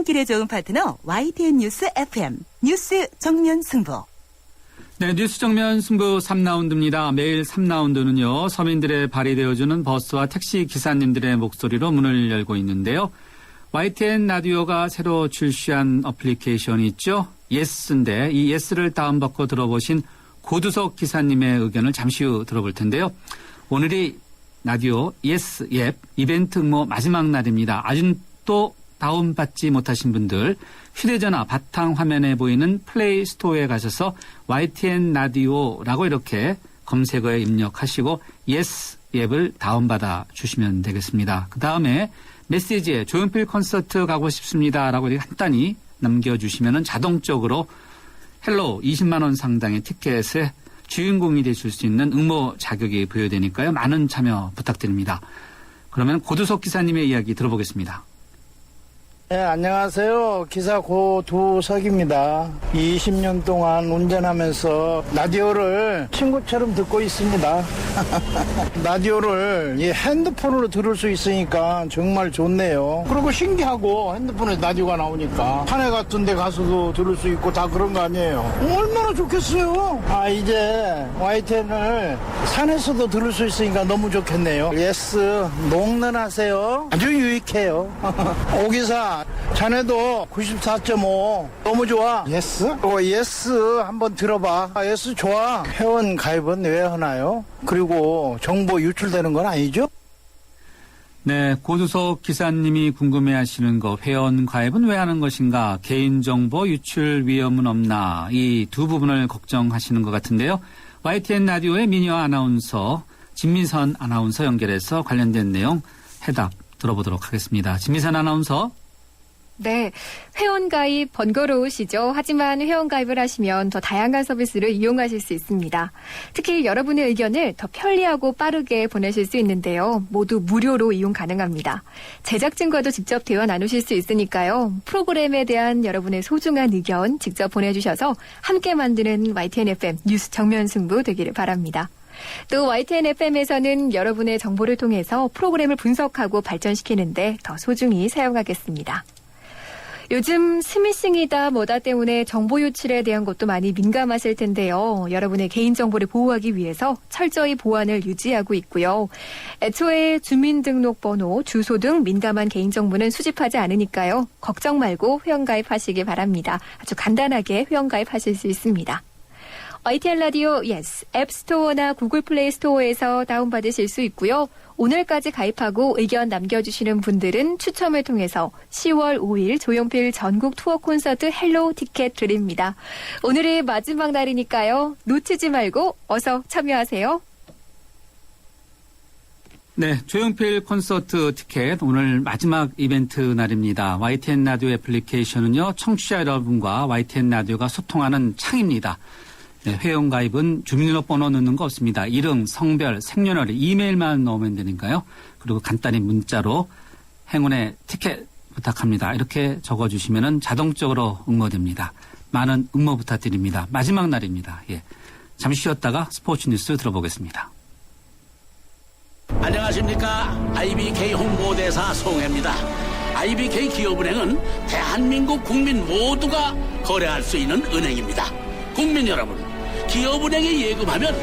출근길에 좋은 파트너 YTN 뉴스 FM 뉴스 정면 승부. 네, 뉴스 정면 승부 3라운드입니다. 매일 3라운드는요. 서민들의 발이 되어주는 버스와 택시 기사님들의 목소리로 문을 열고 있는데요. YTN 라디오가 새로 출시한 어플리케이션이 있죠. 예스인데 이 예스를 다운받고 들어보신 고두석 기사님의 의견을 잠시 후 들어볼 텐데요. 오늘이 라디오 예스 앱 이벤트 응모 마지막 날입니다. 아직도 다운받지 못하신 분들 휴대전화 바탕화면에 보이는 플레이 스토어에 가셔서 YTN 라디오라고 이렇게 검색어에 입력하시고 예스 앱을 다운받아 주시면 되겠습니다. 그 다음에 메시지에 조용필 콘서트 가고 싶습니다라고 간단히 남겨주시면 자동적으로 헬로우 20만 원 상당의 티켓에 주인공이 되실 수 있는 응모 자격이 부여되니까요. 많은 참여 부탁드립니다. 그러면 고두석 기사님의 이야기 들어보겠습니다. 네, 안녕하세요. 기사 고두석입니다. 20년 동안 운전하면서 라디오를 친구처럼 듣고 있습니다. 라디오를 이 핸드폰으로 들을 수 있으니까 정말 좋네요. 그리고 신기하고 핸드폰에 라디오가 나오니까 산에 같은 데 가서도 들을 수 있고 다 그런 거 아니에요. 얼마나 좋겠어요. 이제 YTN을 산에서도 들을 수 있으니까 너무 좋겠네요. 예스 녹는하세요. 아주 유익해요. 오기사 자네도 94.5 너무 좋아. 예스? 예스 한번 들어봐. 예스 좋아. 회원 가입은 왜 하나요? 그리고 정보 유출되는 건 아니죠? 네, 고두석 기사님이 궁금해하시는 거 회원 가입은 왜 하는 것인가? 개인정보 유출 위험은 없나? 이 두 부분을 걱정하시는 것 같은데요. YTN 라디오의 미녀 아나운서 진미선 아나운서 연결해서 관련된 내용 해답 들어보도록 하겠습니다. 진미선 아나운서. 네, 회원가입 번거로우시죠? 하지만 회원가입을 하시면 더 다양한 서비스를 이용하실 수 있습니다. 특히 여러분의 의견을 더 편리하고 빠르게 보내실 수 있는데요. 모두 무료로 이용 가능합니다. 제작진과도 직접 대화 나누실 수 있으니까요. 프로그램에 대한 여러분의 소중한 의견 직접 보내주셔서 함께 만드는 YTN FM 뉴스 정면 승부 되기를 바랍니다. 또 YTN FM에서는 여러분의 정보를 통해서 프로그램을 분석하고 발전시키는데 더 소중히 사용하겠습니다. 요즘 스미싱이다 뭐다 때문에 정보 유출에 대한 것도 많이 민감하실 텐데요. 여러분의 개인정보를 보호하기 위해서 철저히 보안을 유지하고 있고요. 애초에 주민등록번호, 주소 등 민감한 개인정보는 수집하지 않으니까요. 걱정 말고 회원가입하시기 바랍니다. 아주 간단하게 회원가입하실 수 있습니다. YTN 라디오 예스 앱스토어나 구글 플레이 스토어에서 다운받으실 수 있고요. 오늘까지 가입하고 의견 남겨주시는 분들은 추첨을 통해서 10월 5일 조용필 전국 투어 콘서트 헬로우 티켓 드립니다. 오늘이 마지막 날이니까요. 놓치지 말고 어서 참여하세요. 네, 조용필 콘서트 티켓 오늘 마지막 이벤트 날입니다. YTN 라디오 애플리케이션은요. 청취자 여러분과 YTN 라디오가 소통하는 창입니다. 네, 회원가입은 주민등록번호 넣는 거 없습니다. 이름, 성별, 생년월일, 이메일만 넣으면 되니까요. 그리고 간단히 문자로 행운의 티켓 부탁합니다. 이렇게 적어주시면 자동적으로 응모됩니다. 많은 응모 부탁드립니다. 마지막 날입니다. 예, 잠시 쉬었다가 스포츠 뉴스 들어보겠습니다. 안녕하십니까. IBK 홍보대사 송혜입니다. IBK 기업은행은 대한민국 국민 모두가 거래할 수 있는 은행입니다. 국민 여러분, 기업은행에 예금하면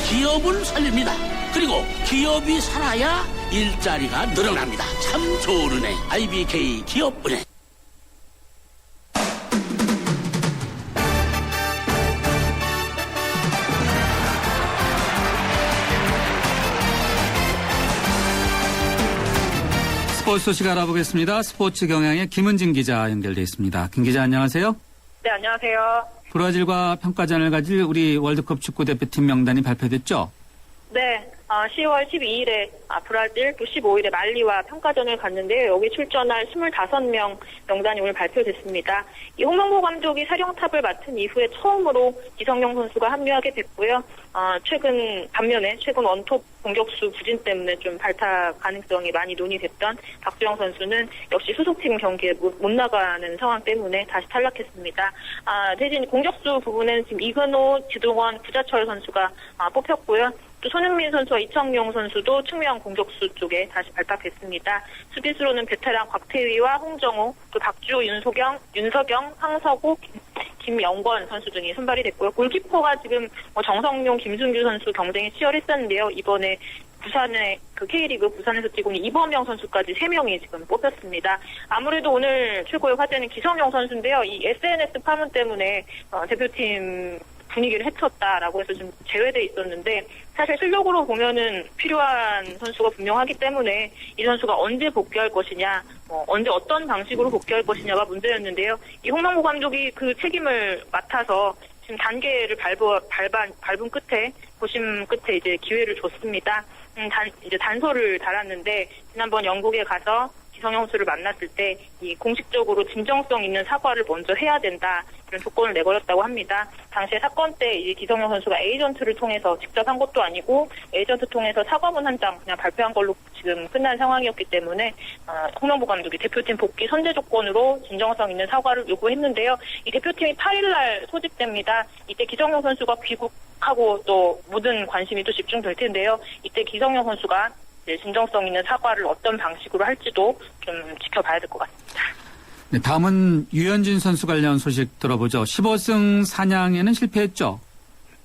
기업을 살립니다. 그리고 기업이 살아야 일자리가 늘어납니다. 참 좋은 은행, IBK 기업은행. 스포츠 소식 알아보겠습니다. 스포츠 경향의 김은진 기자 연결되어 있습니다. 김 기자 안녕하세요. 네, 안녕하세요. 브라질과 평가전을 가질 우리 월드컵 축구대표팀 명단이 발표됐죠? 네, 10월 12일에 브라질, 또 15일에 말리와 평가전을 갔는데요. 여기 출전할 25명 명단이 오늘 발표됐습니다. 이 홍명보 감독이 사령탑을 맡은 이후에 처음으로 이성용 선수가 합류하게 됐고요. 반면에 최근 원톱 공격수 부진 때문에 좀 발탁 가능성이 많이 논의됐던 박주영 선수는 역시 소속팀 경기에 못 나가는 상황 때문에 다시 탈락했습니다. 대신 공격수 부분에는 지금 이근호, 지동원, 구자철 선수가 뽑혔고요. 또 손흥민 선수와 이청용 선수도 측면 공격수 쪽에 다시 발탁됐습니다. 수비수로는 베테랑 곽태휘와 홍정호, 또 박주호, 윤석영, 황석우, 김영권 선수 등이 선발이 됐고요. 골키퍼가 지금 정성용, 김순규 선수 경쟁이 치열했었는데요. 이번에 부산의 K리그 부산에서 뛰고 있는 이범영 선수까지 3명이 지금 뽑혔습니다. 아무래도 오늘 최고의 화제는 기성용 선수인데요. 이 SNS 파문 때문에 대표팀 분위기를 해쳤다라고 해서 좀 제외돼 있었는데 사실 실력으로 보면은 필요한 선수가 분명하기 때문에 이 선수가 언제 복귀할 것이냐, 언제 어떤 방식으로 복귀할 것이냐가 문제였는데요. 이 홍명보 감독이 그 책임을 맡아서 지금 단계를 밟은 끝에 고심 끝에 이제 기회를 줬습니다. 이제 단서를 달았는데 지난번 영국에 가서 기성용 선수를 만났을 때 이 공식적으로 진정성 있는 사과를 먼저 해야 된다 이런 조건을 내걸었다고 합니다. 당시에 사건 때 이 기성용 선수가 에이전트를 통해서 직접 한 것도 아니고 에이전트 통해서 사과문 한 장 그냥 발표한 걸로 지금 끝난 상황이었기 때문에 홍명보 감독이 대표팀 복귀 선제 조건으로 진정성 있는 사과를 요구했는데요. 이 대표팀이 8일날 소집됩니다. 이때 기성용 선수가 귀국하고 또 모든 관심이 또 집중될 텐데요. 이때 기성용 선수가 진정성 있는 사과를 어떤 방식으로 할지도 좀 지켜봐야 될 것 같습니다. 네, 다음은 유현진 선수 관련 소식 들어보죠. 15승 4냥에는 실패했죠.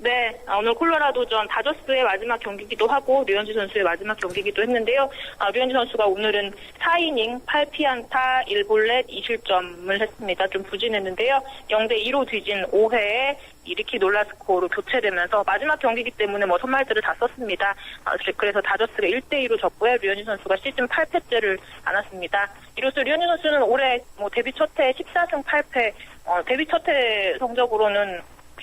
네, 오늘 콜로라도전 다저스의 마지막 경기이기도 하고 류현진 선수의 마지막 경기이기도 했는데요. 류현진 선수가 오늘은 4이닝 8피안타 1볼넷 2실점을 했습니다. 좀 부진했는데요. 0대2로 뒤진 5회에 리키 놀라스코로 교체되면서 마지막 경기이기 때문에 선발들을 다 썼습니다. 그래서 다저스가 1대2로 졌고요. 류현진 선수가 시즌 8패째를 안았습니다. 이로써 류현진 선수는 올해 데뷔 첫해 14승 8패, 데뷔 첫해 성적으로는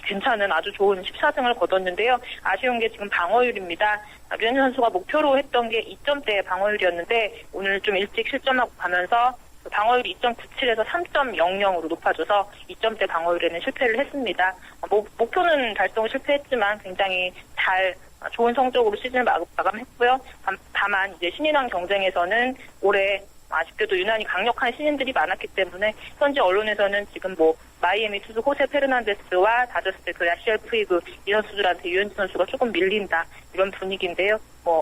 괜찮은 아주 좋은 14승을 거뒀는데요. 아쉬운 게 지금 방어율입니다. 류현진 선수가 목표로 했던 게 2점대 방어율이었는데 오늘 좀 일찍 실점하고 가면서 방어율이 2.97에서 3.00으로 높아져서 2점대 방어율에는 실패를 했습니다. 목표는 달성 실패했지만 굉장히 좋은 성적으로 시즌을 마감했고요. 다만 이제 신인왕 경쟁에서는 올해 아쉽게도 유난히 강력한 신인들이 많았기 때문에 현재 언론에서는 지금 마이애미 투수 호세 페르난데스와 다저스 야시엘 푸이그 이 선수들한테 유현진 선수가 조금 밀린다 이런 분위기인데요.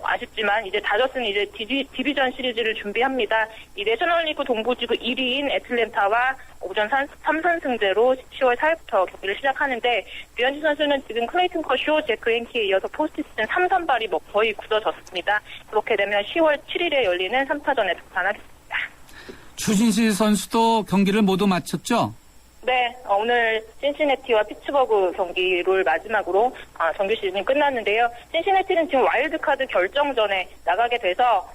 아쉽지만 이제 다저스는 이제 디비전 시리즈를 준비합니다. 이 내셔널리그 동부지구 1위인 애틀랜타와 오전 3선승제로 10월 4일부터 경기를 시작하는데 류현진 선수는 지금 클레이튼 커쇼, 제크 헨키에 이어서 포스트 시즌 3선발이 거의 굳어졌습니다. 그렇게 되면 10월 7일에 열리는 3차전에 등판하겠습니다. 추신시 선수도 경기를 모두 마쳤죠? 네, 오늘 신시내티와 피츠버그 경기를 마지막으로 정규 시즌이 끝났는데요. 신시내티는 지금 와일드카드 결정전에 나가게 돼서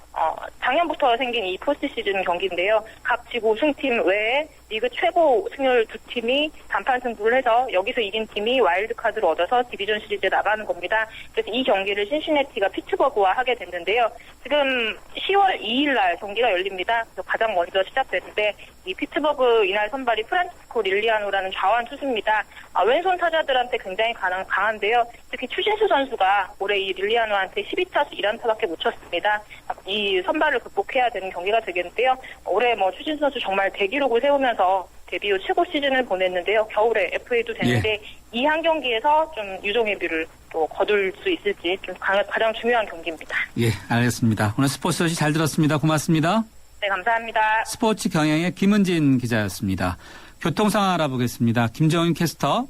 작년부터 생긴 이 포스트 시즌 경기인데요. 각 지구 우승팀 외에 리그 최고 승률 두 팀이 단판 승부를 해서 여기서 이긴 팀이 와일드카드를 얻어서 디비전 시리즈에 나가는 겁니다. 그래서 이 경기를 신시내티가 피츠버그와 하게 됐는데요. 지금 10월 2일 날 경기가 열립니다. 그래서 가장 먼저 시작됐는데 이 피츠버그 이날 선발이 프란치스코 릴리아노라는 좌완 투수입니다. 왼손 타자들한테 굉장히 강한데요. 특히 추신수 선수가 올해 이 릴리아노한테 12타수 1안타밖에 못 쳤습니다. 이 선발을 극복해야 되는 경기가 되겠는데요. 올해 추신수 선수 정말 대기록을 세우면서 데뷔 후 최고 시즌을 보냈는데요. 겨울에 FA도 됐는데 이 한 경기에서 좀 유종의비를 또 거둘 수 있을지 좀 가장 중요한 경기입니다. 예, 알겠습니다. 오늘 스포츠 소식 잘 들었습니다. 고맙습니다. 네, 감사합니다. 스포츠 경향의 김은진 기자였습니다. 교통 상황 알아보겠습니다. 김정은 캐스터.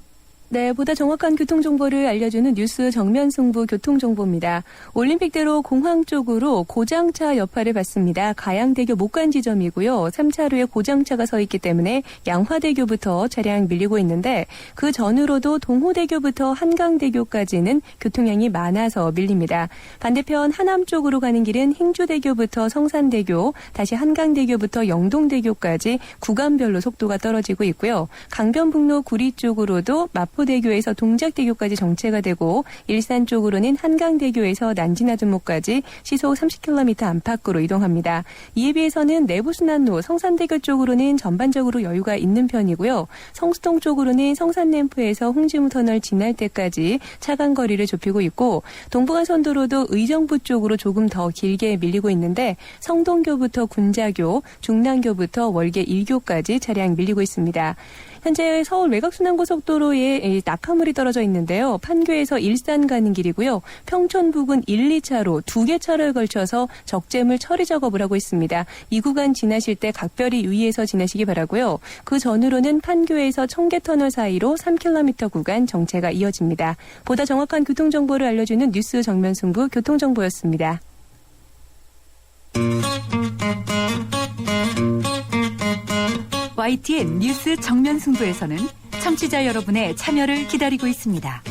네, 보다 정확한 교통정보를 알려주는 뉴스 정면 승부 교통정보입니다. 올림픽대로 공항 쪽으로 고장차 여파를 받습니다. 가양대교 목간 지점이고요. 3차로에 고장차가 서 있기 때문에 양화대교부터 차량 밀리고 있는데 그 전으로도 동호대교부터 한강대교까지는 교통량이 많아서 밀립니다. 반대편 하남 쪽으로 가는 길은 행주대교부터 성산대교, 다시 한강대교부터 영동대교까지 구간별로 속도가 떨어지고 있고요. 강변북로 구리 쪽으로도 마포대교에서 동작대교까지 정체가 되고 일산 쪽으로는 한강대교에서 난지나들목까지 시속 30km 안팎으로 이동합니다. 이에 비해서는 내부순환로 성산대교 쪽으로는 전반적으로 여유가 있는 편이고요. 성수동 쪽으로는 성산램프에서 홍지문터널 지날 때까지 차간 거리를 좁히고 있고 동부간선도로도 의정부 쪽으로 조금 더 길게 밀리고 있는데 성동교부터 군자교, 중랑교부터 월계 1교까지 차량 밀리고 있습니다. 현재 서울 외곽순환고속도로에 낙하물이 떨어져 있는데요. 판교에서 일산 가는 길이고요. 평촌 부근 1, 2차로 2개 차로에 걸쳐서 적재물 처리 작업을 하고 있습니다. 이 구간 지나실 때 각별히 유의해서 지나시기 바라고요. 그 전후로는 판교에서 청계터널 사이로 3km 구간 정체가 이어집니다. 보다 정확한 교통정보를 알려주는 뉴스 정면승부 교통정보였습니다. YTN 뉴스 정면승부에서는 청취자 여러분의 참여를 기다리고 있습니다.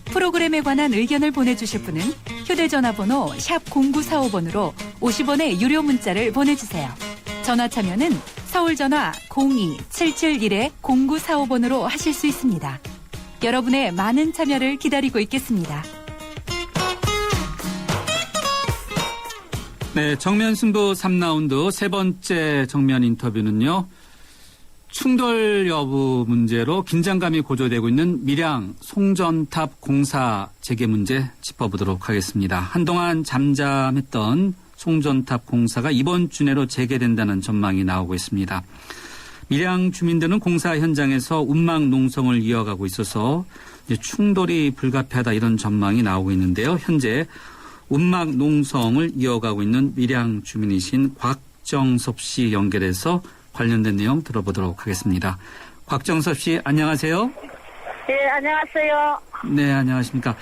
프로그램에 관한 의견을 보내주실 분은 휴대전화번호 샵 0945번으로 50원의 유료 문자를 보내주세요. 전화 참여는 서울전화 02-771-0945번으로 하실 수 있습니다. 여러분의 많은 참여를 기다리고 있겠습니다. 네, 정면승부 3라운드 세 번째 정면 인터뷰는요. 충돌 여부 문제로 긴장감이 고조되고 있는 밀양 송전탑 공사 재개 문제 짚어보도록 하겠습니다. 한동안 잠잠했던 송전탑 공사가 이번 주 내로 재개된다는 전망이 나오고 있습니다. 밀양 주민들은 공사 현장에서 운막 농성을 이어가고 있어서 이제 충돌이 불가피하다 이런 전망이 나오고 있는데요. 현재 운막 농성을 이어가고 있는 밀양 주민이신 곽정섭 씨 연결해서 관련된 내용 들어보도록 하겠습니다. 곽정섭 씨 안녕하세요. 네, 안녕하세요. 네, 안녕하십니까.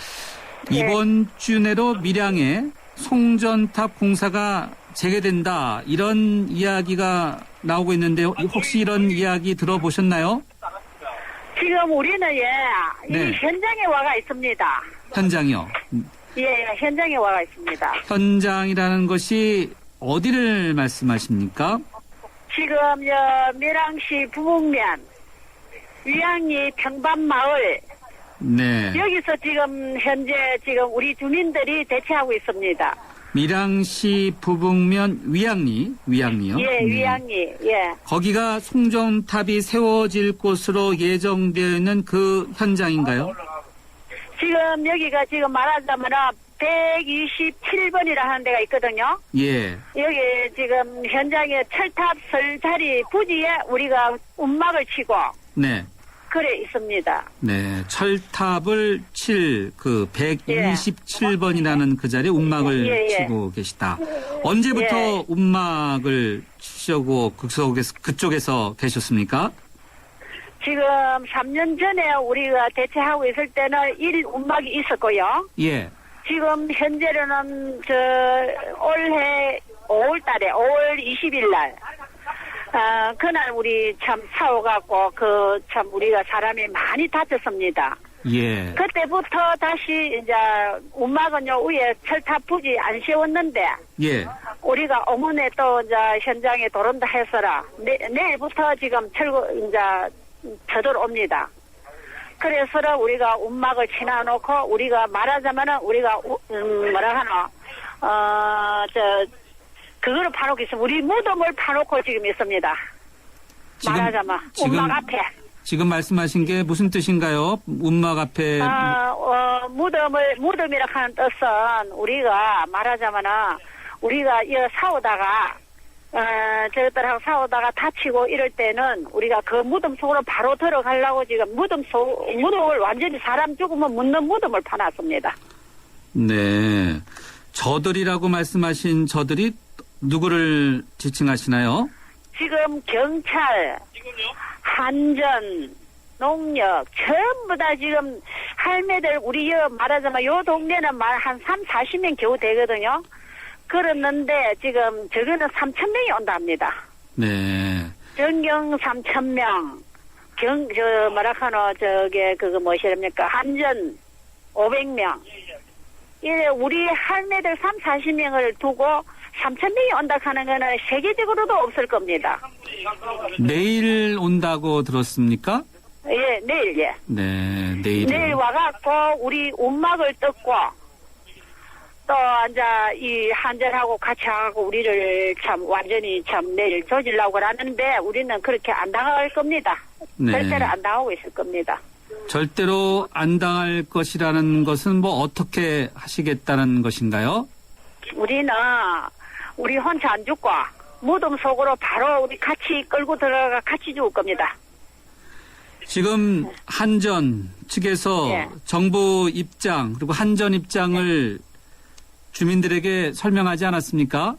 네. 이번 주 내로 밀양에 송전탑 공사가 재개된다 이런 이야기가 나오고 있는데요. 혹시 이런 이야기 들어보셨나요? 지금 우리는 네. 이 현장에 와가 있습니다. 현장이요. 예, 현장에 와가 있습니다. 현장이라는 것이 어디를 말씀하십니까? 지금 밀양시 부북면 위양리 평반마을 네. 여기서 지금 현재 우리 주민들이 대치하고 있습니다. 밀양시 부북면 위양리요? 예, 위양리. 예. 거기가 송전탑이 세워질 곳으로 예정되어 있는 그 현장인가요? 지금 여기가 지금 말하자면 127번이라 하는 데가 있거든요. 예. 여기 지금 현장에 철탑 설 자리 부지에 우리가 운막을 치고 네. 그래 있습니다. 네. 철탑을 칠 그 127번이라는 그 자리에 운막을 치고 계시다. 언제부터 운막을 치려고 그쪽에서 계셨습니까? 지금 3년 전에 우리가 대체하고 있을 때는 운막이 있었고요. 예. 지금 현재로는 올해 5월 20일 날 그날 우리 참 사고갖고 참 우리가 사람이 많이 다쳤습니다. 예. 그때부터 다시 이제 운막은요 위에 철탑 부지 안 세웠는데 예. 우리가 어머니 또 이제 현장에 도른다 해서라 내일부터 지금 이제 쳐들어옵니다. 그래서 우리가 운막을 치놔놓고 우리가 말하자면은 우리가 그거를 파놓고 있어. 우리 무덤을 파놓고 지금 있습니다. 말하자면 운막 앞에. 지금 말씀하신 게 무슨 뜻인가요? 운막 앞에. 무덤이라 하는 뜻은 우리가 말하자면은 우리가 싸우다가 저것들하고 싸우다가 다치고 이럴 때는 우리가 그 무덤 속으로 바로 들어가려고 지금 무덤을 완전히 사람 죽으면 묻는 무덤을 파놨습니다. 네. 저들이라고 말씀하신 저들이 누구를 지칭하시나요? 지금 경찰, 한전, 농협 전부 다 지금 할매들 우리 말하자면 요 동네는 한 30-40명 겨우 되거든요. 그랬는데 지금 저거는 3,000명이 온답니다. 네. 전경 3,000명, 한전 500명. 예, 우리 할매들 30-40명을 두고 3,000명이 온다 하는 거는 세계적으로도 없을 겁니다. 내일 온다고 들었습니까? 예, 내일, 예. 네, 내일 와갖고 우리 운막을 뜯고 또 이제 이 한전하고 같이 하고 우리를 참 완전히 참 내일 조지려고 하는데 우리는 그렇게 안 당할 겁니다. 네. 절대로 안 당하고 있을 겁니다. 절대로 안 당할 것이라는 것은 뭐 어떻게 하시겠다는 것인가요? 우리는 우리 혼자 안 죽고 무덤 속으로 바로 우리 같이 끌고 들어가 같이 죽을 겁니다. 지금 한전 측에서 예. 정부 입장 그리고 한전 입장을 주민들에게 설명하지 않았습니까?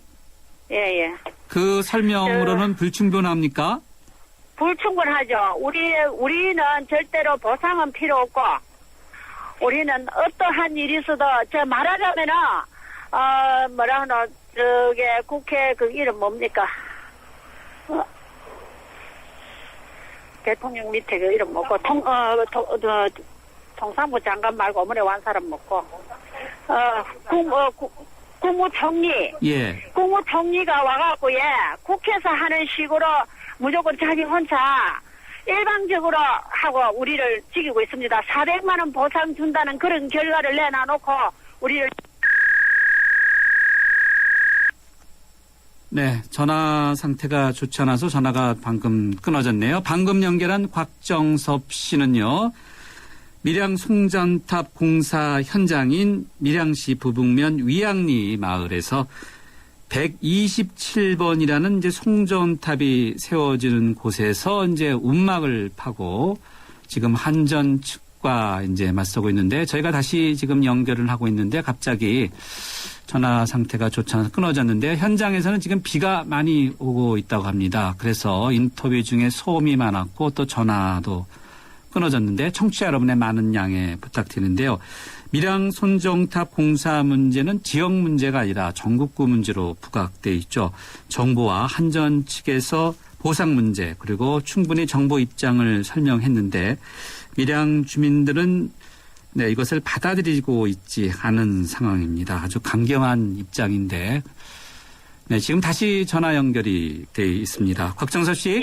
예, 예. 그 설명으로는 불충분합니까? 불충분하죠. 우리는 절대로 보상은 필요 없고, 우리는 어떠한 일이 있어도, 말하자면은, 뭐라 하나, 국회 그 이름 뭡니까? 대통령 밑에 그 이름 뭐고, 통상부 장관 말고 어머니 완 사람 먹고, 국무총리. 예. 국무총리가 와갖고, 예, 국회에서 하는 식으로 무조건 자기 혼자 일방적으로 하고 우리를 지키고 있습니다. 400만 원 보상 준다는 그런 결과를 내놔놓고 우리를. 네, 전화 상태가 좋지 않아서 전화가 방금 끊어졌네요. 방금 연결한 곽정섭 씨는요. 밀양 송전탑 공사 현장인 밀양시 부북면 위양리 마을에서 127번이라는 이제 송전탑이 세워지는 곳에서 이제 움막을 파고 지금 한전 측과 이제 맞서고 있는데 저희가 다시 지금 연결을 하고 있는데 갑자기 전화 상태가 좋지 않아서 끊어졌는데 현장에서는 지금 비가 많이 오고 있다고 합니다. 그래서 인터뷰 중에 소음이 많았고 또 전화도 끊어졌는데 청취자 여러분의 많은 양해 부탁드리는데요. 밀양 손정탑 공사 문제는 지역 문제가 아니라 전국구 문제로 부각돼 있죠. 정부와 한전 측에서 보상 문제 그리고 충분히 정부 입장을 설명했는데 밀양 주민들은 네, 이것을 받아들이고 있지 않은 상황입니다. 아주 강경한 입장인데 네, 지금 다시 전화 연결이 돼 있습니다. 곽정섭 씨.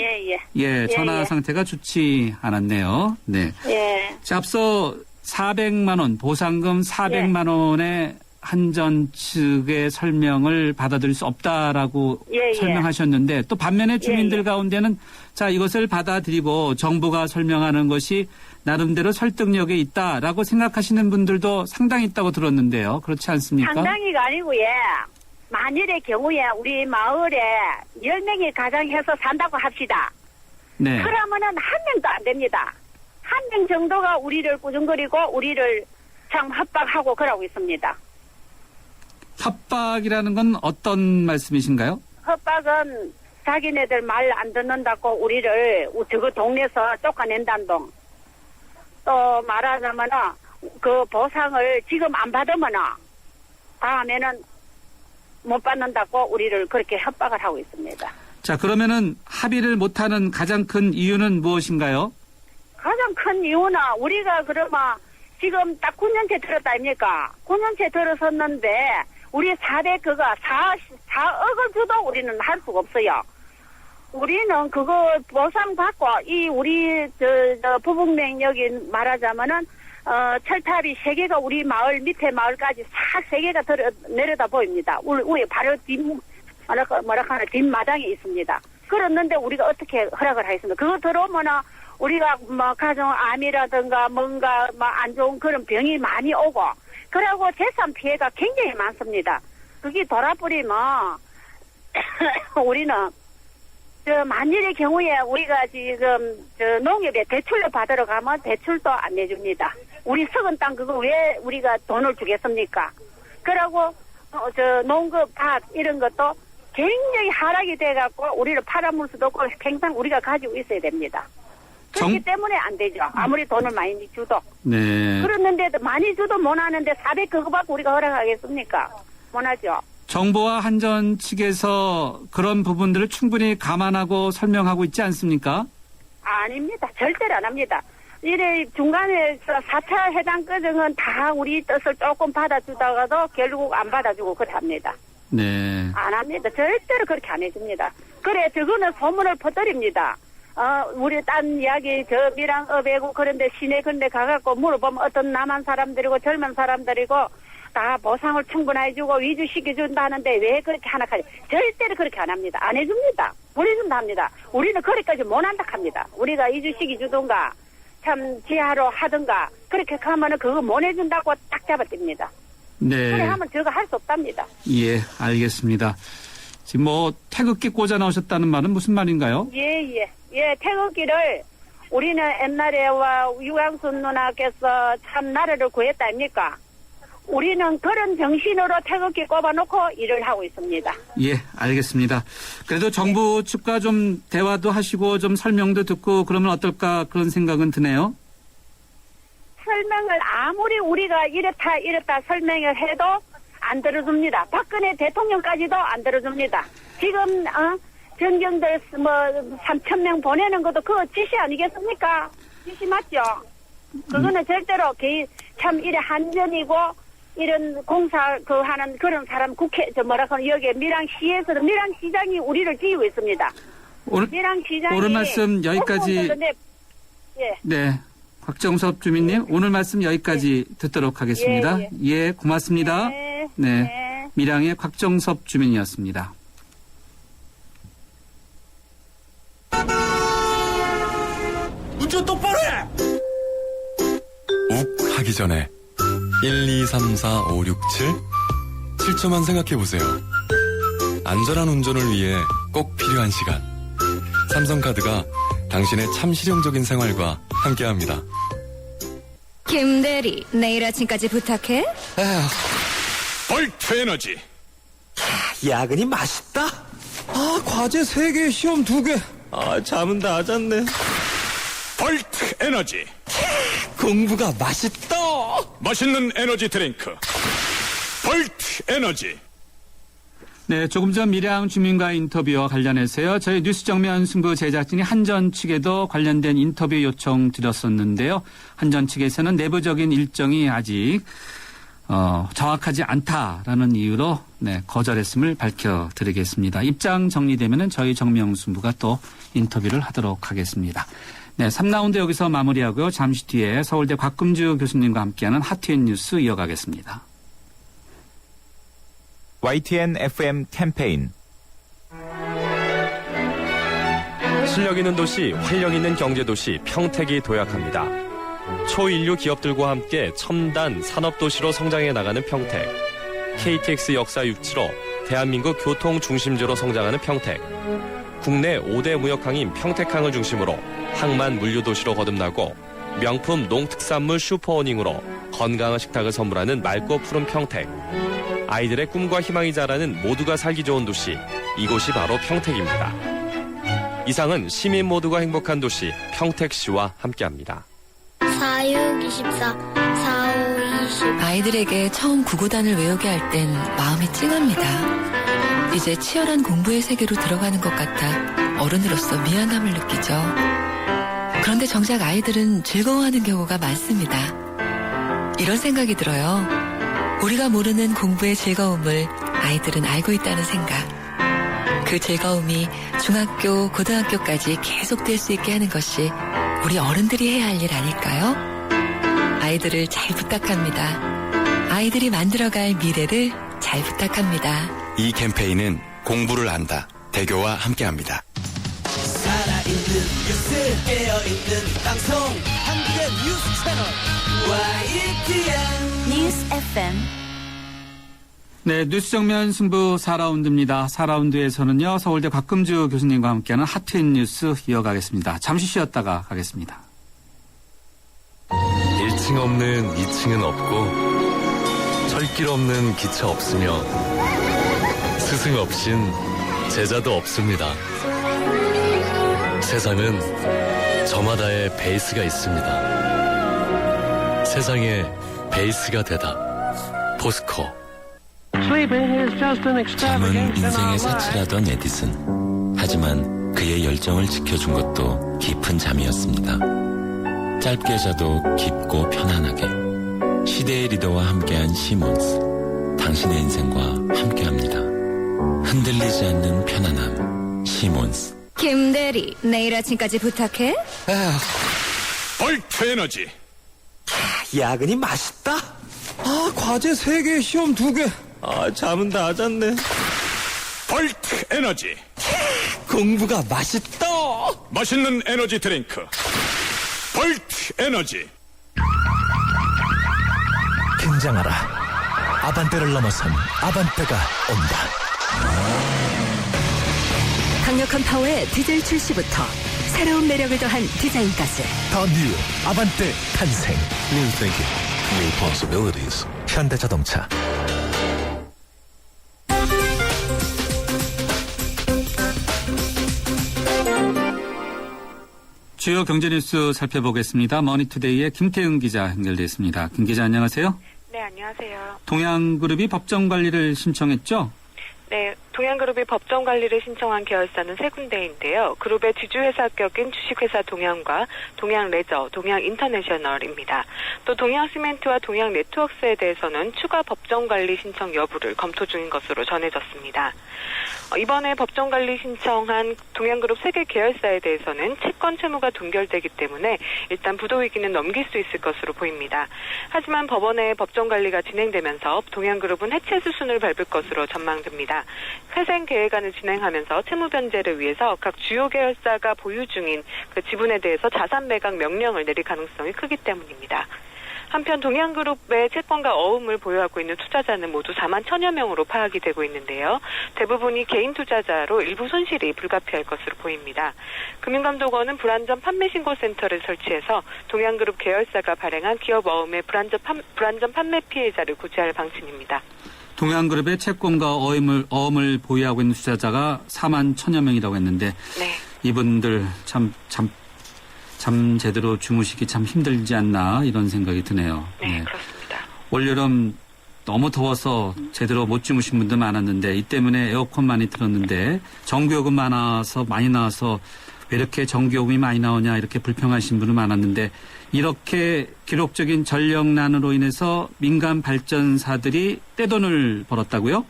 예, 전화 예. 상태가 좋지 않았네요. 네. 예. 자, 앞서 400만 원, 보상금 400만 원의 한전 측의 설명을 받아들일 수 없다라고 설명하셨는데 또 반면에 주민들 가운데는 자, 이것을 받아들이고 정부가 설명하는 것이 나름대로 설득력이 있다라고 생각하시는 분들도 상당히 있다고 들었는데요. 그렇지 않습니까? 상당히가 아니고, 예. 만일의 경우에 우리 마을에 10명이 가장해서 산다고 합시다. 네. 그러면은 한 명도 안 됩니다. 한 명 정도가 우리를 꾸중거리고 우리를 참 협박하고 그러고 있습니다. 협박이라는 건 어떤 말씀이신가요? 협박은 자기네들 말 안 듣는다고 우리를 저거 동네에서 쫓아낸다는 동. 또 말하자면은 그 보상을 지금 안 받으면은 다음에는 못 받는다고 우리를 그렇게 협박을 하고 있습니다. 자, 그러면은 합의를 못하는 가장 큰 이유는 무엇인가요? 가장 큰 이유는 우리가 그러면 지금 딱 9년째 들었다 아닙니까? 9년째 들었었는데 우리 4억을 줘도 우리는 할 수가 없어요. 우리는 그거 보상 받고 이 우리 저 부북면 여기 말하자면은 철탑이 3개가 우리 마을 밑에 마을까지 싹 3개가 내려다 보입니다. 우리 바로 뭐랄까 뒷마당에 있습니다. 그랬는데 우리가 어떻게 허락을 하겠습니까? 그거 들어오면은 우리가 뭐 가정암이라든가 뭔가 뭐 안 좋은 그런 병이 많이 오고 그리고 재산 피해가 굉장히 많습니다. 그게 돌아버리면 우리는 저 만일의 경우에 우리가 지금 저 농협에 대출을 받으러 가면 대출도 안 내줍니다. 우리 썩은 땅 그거 왜 우리가 돈을 주겠습니까? 그리고 저 농급 밭 이런 것도 굉장히 하락이 돼갖고 우리를 팔아물 수도 없고 평생 우리가 가지고 있어야 됩니다. 그렇기 때문에 안 되죠. 아무리 돈을 많이 줘도. 네. 그랬는데 많이 줘도 못 하는데 400 그거 받고 우리가 허락하겠습니까? 못 하죠. 정부와 한전 측에서 그런 부분들을 충분히 감안하고 설명하고 있지 않습니까? 아닙니다. 절대로 안 합니다. 이래 중간에서 4차 해당 과정은 다 우리 뜻을 조금 받아주다가도 결국 안 받아주고 그래 합니다. 네. 안 합니다. 절대로 그렇게 안 해줍니다. 그래 저거는 소문을 퍼뜨립니다. 우리 딴 이야기 저 밀양읍에고 그런데 시내 근데 가갖고 물어보면 어떤 남한 사람들이고 젊은 사람들이고 다 보상을 충분히 해주고 위주시켜준다 하는데 왜 그렇게 하나 하지? 절대로 그렇게 안 합니다. 안 해줍니다. 보내준다 합니다. 우리는 그렇게까지 못 한다 합니다. 우리가 이주시켜주든가 참 지하로 하든가 그렇게 하면은 그거 못 해준다고 딱 잡아띱니다. 네. 그래 하면 저거 할 수 없답니다. 예, 알겠습니다. 지금 뭐 태극기 꽂아 나오셨다는 말은 무슨 말인가요? 예, 태극기를 우리는 옛날에 유광순 누나께서 참 나라를 구했다 아닙니까? 우리는 그런 정신으로 태극기 꼽아놓고 일을 하고 있습니다. 예, 알겠습니다. 그래도 정부 측과 좀 대화도 하시고 좀 설명도 듣고 그러면 어떨까 그런 생각은 드네요. 설명을 아무리 우리가 이렇다 설명을 해도 안 들어줍니다. 박근혜 대통령까지도 안 들어줍니다. 지금 전경들 3,000명 보내는 것도 그거 지시 아니겠습니까? 지시 맞죠? 그거는 절대로 참 이래 한전이고 이런 공사 하는 그런 사람 여기 밀양시에서는 밀양시장이 우리를 지휘고 있습니다. 밀양시장이 오늘 말씀 여기까지. 예. 네. 곽정섭 주민님, 오늘 말씀 여기까지 듣도록 하겠습니다. 예, 고맙습니다. 네. 밀양의 곽정섭 주민이었습니다. 운전 똑바로 해! 욱 하기 전에 1, 2, 3, 4, 5, 6, 7 7초만 생각해보세요. 안전한 운전을 위해 꼭 필요한 시간. 삼성카드가 당신의 참 실용적인 생활과 함께합니다. 김대리, 내일 아침까지 부탁해. 볼트 에너지. 야근이 맛있다. 과제 3개, 시험 2개. 잠은 다 잤네. 볼트 에너지. 공부가 맛있다. 맛있는 에너지 드링크. 볼트 에너지. 네, 조금 전 밀양 주민과의 인터뷰와 관련해서요. 저희 뉴스 정면 승부 제작진이 한전 측에도 관련된 인터뷰 요청 드렸었는데요. 한전 측에서는 내부적인 일정이 아직 정확하지 않다라는 이유로 거절했음을 밝혀드리겠습니다. 입장 정리되면은 저희 정명승부가 또 인터뷰를 하도록 하겠습니다. 네, 3라운드 여기서 마무리하고요. 잠시 뒤에 서울대 곽금주 교수님과 함께하는 핫트윈 뉴스 이어가겠습니다. YTN FM 캠페인 실력 있는 도시, 활력 있는 경제도시 평택이 도약합니다. 초인류 기업들과 함께 첨단 산업도시로 성장해 나가는 평택. KTX 역사 유치로 대한민국 교통 중심지로 성장하는 평택. 국내 5대 무역항인 평택항을 중심으로 항만 물류도시로 거듭나고 명품 농특산물 슈퍼오닝으로 건강한 식탁을 선물하는 맑고 푸른 평택. 아이들의 꿈과 희망이 자라는 모두가 살기 좋은 도시, 이곳이 바로 평택입니다. 이상은 시민 모두가 행복한 도시 평택시와 함께합니다. 4624 4520 아이들에게 처음 구구단을 외우게 할 땐 마음이 찡합니다. 이제 치열한 공부의 세계로 들어가는 것 같아 어른으로서 미안함을 느끼죠. 그런데 정작 아이들은 즐거워하는 경우가 많습니다. 이런 생각이 들어요. 우리가 모르는 공부의 즐거움을 아이들은 알고 있다는 생각. 그 즐거움이 중학교, 고등학교까지 계속될 수 있게 하는 것이 우리 어른들이 해야 할 일 아닐까요? 아이들을 잘 부탁합니다. 아이들이 만들어갈 미래를 잘 부탁합니다. 이 캠페인은 공부를 안다. 대교와 함께합니다. 살아있는 뉴스, 깨어있는 방송, 한국의 뉴스 채널 YTN 뉴스 FM. 네, 뉴스 정면 승부 4라운드입니다. 4라운드에서는요, 서울대 곽금주 교수님과 함께하는 핫트윈 뉴스 이어가겠습니다. 잠시 쉬었다가 가겠습니다. 1층 없는 2층은 없고, 철길 없는 기차 없으며, 스승 없인 제자도 없습니다. 세상은 저마다의 베이스가 있습니다. 세상에 베이스가 되다. 포스코. 잠은 인생의 사치라던 에디슨. 하지만 그의 열정을 지켜준 것도 깊은 잠이었습니다. 짧게 자도 깊고 편안하게. 시대의 리더와 함께한 시몬스. 당신의 인생과 함께합니다. 흔들리지 않는 편안함. 시몬스. 김대리, 내일 아침까지 부탁해. 볼트 에너지. 야근이 맛있다. 과제 3개, 시험 2개. 잠은 다 잤네. 볼트 에너지. 공부가 맛있다. 맛있는 에너지 드링크. 볼트 에너지. 긴장하라. 아반떼를 넘어선 아반떼가 온다. 강력한 파워의 디젤 출시부터 새로운 매력을 더한 디자인까지. 더 뉴 아반떼 탄생. New thinking, new possibilities. 현대자동차. 주요 경제 뉴스 살펴보겠습니다. 머니투데이의 김태응 기자 연결돼 있습니다. 김 기자 안녕하세요. 네, 안녕하세요. 동양그룹이 법정 관리를 신청했죠? 네, 동양그룹이 법정 관리를 신청한 계열사는 세 군데인데요. 그룹의 지주회사 격인 주식회사 동양과 동양레저, 동양인터내셔널입니다. 또 동양시멘트와 동양네트워크스에 대해서는 추가 법정 관리 신청 여부를 검토 중인 것으로 전해졌습니다. 이번에 법정 관리 신청한 동양그룹 3개 계열사에 대해서는 채권 채무가 동결되기 때문에 일단 부도 위기는 넘길 수 있을 것으로 보입니다. 하지만 법원의 법정 관리가 진행되면서 동양그룹은 해체 수순을 밟을 것으로 전망됩니다. 회생 계획안을 진행하면서 채무 변제를 위해서 각 주요 계열사가 보유 중인 그 지분에 대해서 자산 매각 명령을 내릴 가능성이 크기 때문입니다. 한편 동양그룹의 채권과 어음을 보유하고 있는 투자자는 모두 4만 1천여 명으로 파악이 되고 있는데요. 대부분이 개인 투자자로 일부 손실이 불가피할 것으로 보입니다. 금융감독원은 불안전 판매신고센터를 설치해서 동양그룹 계열사가 발행한 기업 어음의 불안전 판매 피해자를 구제할 방침입니다. 동양그룹의 채권과 어음을 보유하고 있는 투자자가 4만 1천여 명이라고 했는데 네. 이분들 참 제대로 주무시기 참 힘들지 않나 이런 생각이 드네요. 네, 그렇습니다. 올여름 너무 더워서 제대로 못 주무신 분들 많았는데 이 때문에 에어컨 많이 틀었는데 전기요금 많이 나와서 왜 이렇게 전기요금이 많이 나오냐 이렇게 불평하신 분들 많았는데 이렇게 기록적인 전력난으로 인해서 민간 발전사들이 떼돈을 벌었다고요?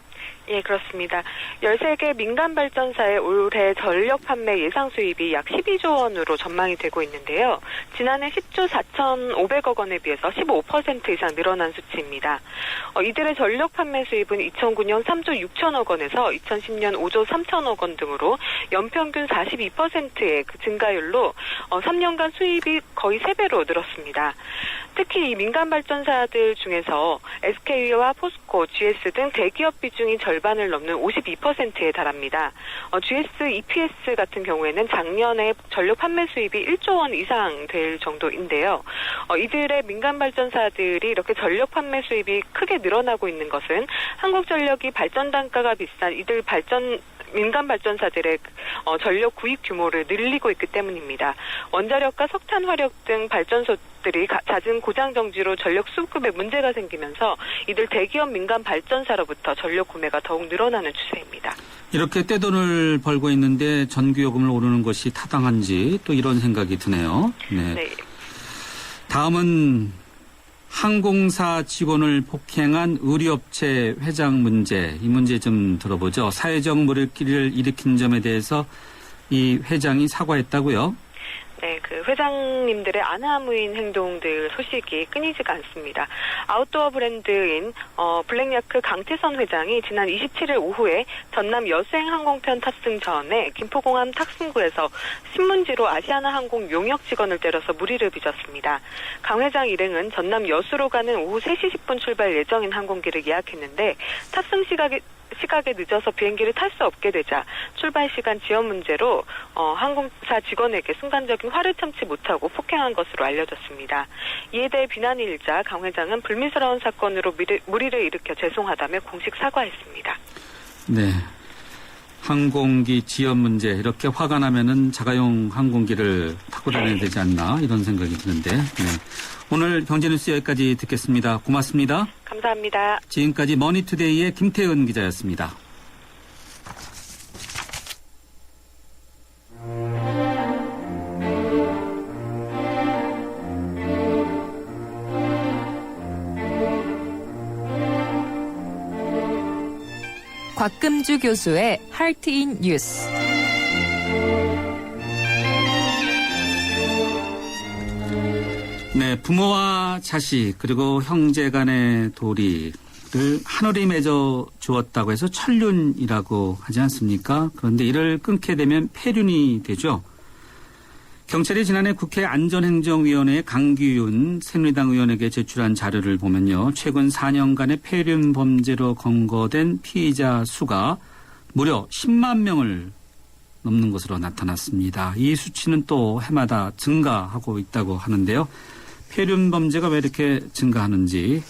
예, 그렇습니다. 13개 민간 발전사의 올해 전력 판매 예상 수입이 약 12조 원으로 전망이 되고 있는데요. 지난해 10조 4,500억 원에 비해서 15% 이상 늘어난 수치입니다. 이들의 전력 판매 수입은 2009년 3조 6천억 원에서 2010년 5조 3천억 원 등으로 연평균 42%의 그 증가율로 3년간 수입이 거의 3배로 늘었습니다. 특히 이 민간 발전사들 중에서 SK와 포스코, GS 등 대기업 비중이 절반을 넘는 52%에 달합니다. GS, EPS 같은 경우에는 작년에 전력 판매 수입이 1조 원 이상 될 정도인데요. 이들의 민간 발전사들이 이렇게 전력 판매 수입이 크게 늘어나고 있는 것은 한국전력이 발전 단가가 비싼 이들 민간 발전사들의 전력 구입 규모를 늘리고 있기 때문입니다. 원자력과 석탄, 화력 등 발전소들이 잦은 고장 정지로 전력 수급에 문제가 생기면서 이들 대기업 민간 발전사로부터 전력 구매가 더욱 늘어나는 추세입니다. 이렇게 떼돈을 벌고 있는데 전기요금을 오르는 것이 타당한지 또 이런 생각이 드네요. 네. 다음은 항공사 직원을 폭행한 의류업체 회장 문제, 이 문제 좀 들어보죠. 사회적 물의를 일으킨 점에 대해서 이 회장이 사과했다고요? 네, 그 회장님들의 안하무인 행동들 소식이 끊이지가 않습니다. 아웃도어 브랜드인 블랙야크 강태선 회장이 지난 27일 오후에 전남 여수행 항공편 탑승 전에 김포공항 탁승구에서 신문지로 아시아나항공 용역 직원을 때려서 물의를 빚었습니다. 강 회장 일행은 전남 여수로 가는 오후 3시 10분 출발 예정인 항공기를 예약했는데 탑승 시각에 늦어서 비행기를 탈 수 없게 되자 출발 시간 지연 문제로 항공사 직원에게 순간적인 화를 참지 못하고 폭행한 것으로 알려졌습니다. 이에 대해 비난이 일자 강 회장은 불미스러운 사건으로 물의를 일으켜 죄송하다며 공식 사과했습니다. 네, 항공기 지연 문제 이렇게 화가 나면은 자가용 항공기를 타고 다녀야 되지 않나 이런 생각이 드는데 오늘 경제뉴스 여기까지 듣겠습니다. 고맙습니다. 감사합니다. 지금까지 머니투데이의 김태은 기자였습니다. 곽금주 교수의 하트인 뉴스. 네, 부모와 자식 그리고 형제 간의 도리를 하늘이 맺어 주었다고 해서 천륜이라고 하지 않습니까? 그런데 이를 끊게 되면 폐륜이 되죠. 경찰이 지난해 국회 안전행정위원회에 강기윤 새누리당 의원에게 제출한 자료를 보면요. 최근 4년간의 폐륜 범죄로 검거된 피의자 수가 무려 10만 명을 넘는 것으로 나타났습니다. 이 수치는 또 해마다 증가하고 있다고 하는데요. 폐륜 범죄가 왜 이렇게 증가하는지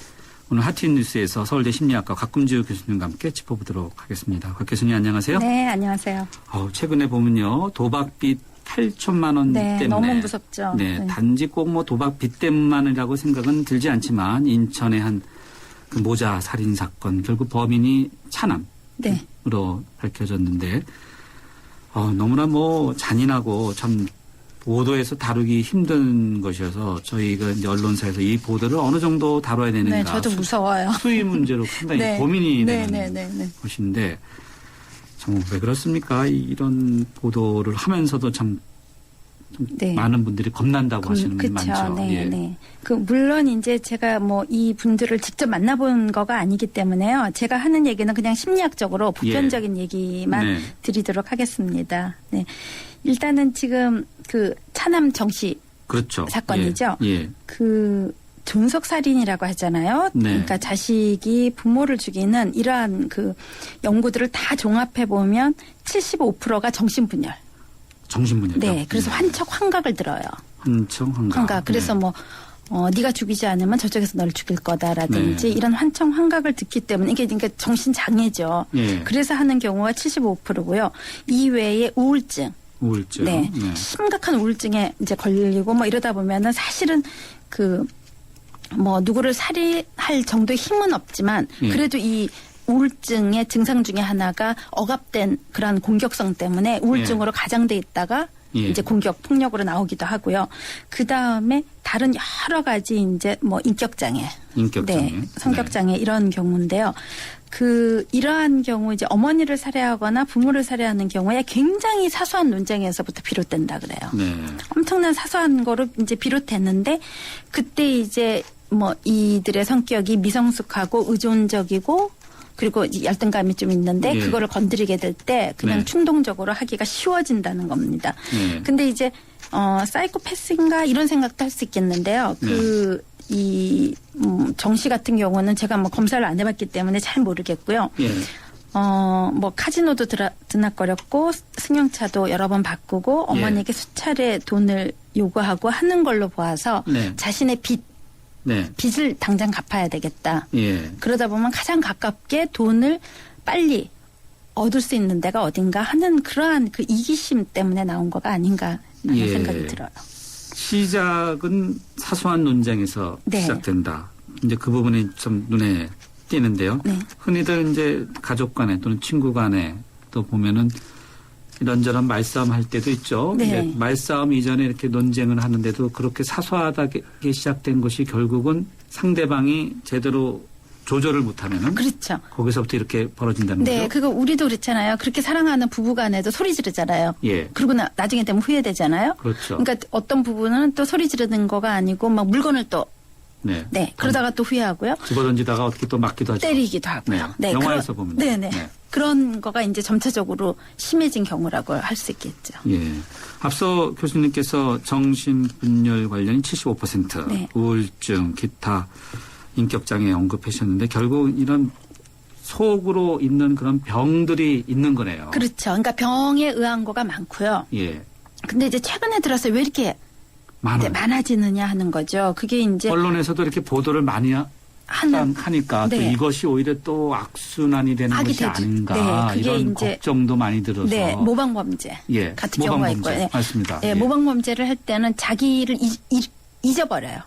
오늘 하트인 뉴스에서 서울대 심리학과 곽금지우 교수님과 함께 짚어보도록 하겠습니다. 곽 교수님 안녕하세요. 네, 안녕하세요. 최근에 보면요. 도박빚 8천만 원 네, 때문에. 너무 무섭죠. 네, 단지 꼭 뭐 도박빚 때문만이라고 생각은 들지 않지만 인천의 한 그 모자 살인 사건 결국 범인이 차남으로 네. 밝혀졌는데 너무나 뭐 잔인하고 참 보도에서 다루기 힘든 것이어서 저희가 이제 언론사에서 이 보도를 어느 정도 다뤄야 되는가. 네, 저도 무서워요. 수위 문제로 상당히 네. 고민이 네, 되는 네, 네, 네. 것인데 참 왜 그렇습니까? 이런 보도를 하면서도 참 네. 많은 분들이 겁난다고 하시는 분이 많죠. 네, 예. 네. 물론 이제 제가 뭐 이 분들을 직접 만나본 거가 아니기 때문에요. 제가 하는 얘기는 그냥 심리학적으로 보편적인 얘기만 네. 드리도록 하겠습니다. 네. 일단은 지금 그 차남 정씨 그렇죠. 사건이죠. 예. 그 존속살인이라고 하잖아요. 네. 그러니까 자식이 부모를 죽이는 이러한 그 연구들을 다 종합해 보면 75%가 정신분열. 정신분열. 네, 그래서 환각을 들어요. 환각. 그래서 네. 네가 죽이지 않으면 저쪽에서 널 죽일 거다라든지 네. 이런 환각을 듣기 때문에 이게 그러니까 정신 장애죠. 예. 그래서 하는 경우가 75%고요. 이외에 우울증. 네. 심각한 우울증에 이제 걸리고 뭐 이러다 보면은 사실은 누구를 살해할 정도의 힘은 없지만 그래도 이 우울증의 증상 중에 하나가 억압된 그런 공격성 때문에 우울증으로 가장돼 있다가 이제 폭력으로 나오기도 하고요. 그 다음에 다른 여러 가지 이제 인격장애. 네. 성격장애 이런 경우인데요. 이러한 경우 이제 어머니를 살해하거나 부모를 살해하는 경우에 굉장히 사소한 논쟁에서부터 비롯된다 그래요. 네. 엄청난 사소한 거로 이제 비롯됐는데 그때 이제 이들의 성격이 미성숙하고 의존적이고 그리고 열등감이 좀 있는데 그거를 건드리게 될 때 그냥 충동적으로 하기가 쉬워진다는 겁니다. 근데 이제 사이코패스인가 이런 생각도 할 수 있겠는데요. 정 씨 같은 경우는 제가 검사를 안 해봤기 때문에 잘 모르겠고요. 카지노도 드나거렸고 승용차도 여러 번 바꾸고 어머니에게 수차례 돈을 요구하고 하는 걸로 보아서 자신의 빚을 당장 갚아야 되겠다. 그러다 보면 가장 가깝게 돈을 빨리 얻을 수 있는 데가 어딘가 하는 그러한 그 이기심 때문에 나온 거가 아닌가 하는 생각이 들어요. 시작은 사소한 논쟁에서 시작된다. 이제 그 부분이 좀 눈에 띄는데요. 흔히들 이제 가족 간에 또는 친구 간에 또 보면은 이런저런 말싸움 할 때도 있죠. 네. 말싸움 이전에 이렇게 논쟁을 하는데도 그렇게 사소하게 시작된 것이 결국은 상대방이 제대로 조절을 못하면은 그렇죠. 거기서부터 이렇게 벌어진다는 네, 거죠. 그거 우리도 그렇잖아요. 그렇게 사랑하는 부부간에도 소리 지르잖아요. 그리고 나중에 되면 후회되잖아요. 그렇죠. 그러니까 어떤 부부는 또 소리 지르는 거가 아니고 물건을 또 그러다가 또 후회하고요. 집어던지다가 어떻게 또 맞기도 하죠. 때리기도 하고요. 네. 영화에서 보면. 네네. 그런 거가 이제 점차적으로 심해진 경우라고 할 수 있겠죠. 앞서 교수님께서 정신분열 관련이 75%, 우울증, 기타 인격장애 언급하셨는데 결국 이런 속으로 있는 그런 병들이 있는 거네요. 그렇죠. 그러니까 병에 의한 거가 많고요. 근데 이제 최근에 들어서 왜 이렇게 많아지느냐 하는 거죠. 그게 이제 언론에서도 이렇게 보도를 많이 하니까 또 이것이 오히려 또 악순환이 되는 것이 아닌가 그게 이런 이제 걱정도 많이 들어서 모방범죄 같은 경우가 있고요. 맞습니다. 모방범죄를 할 때는 자기를 잊어버려요.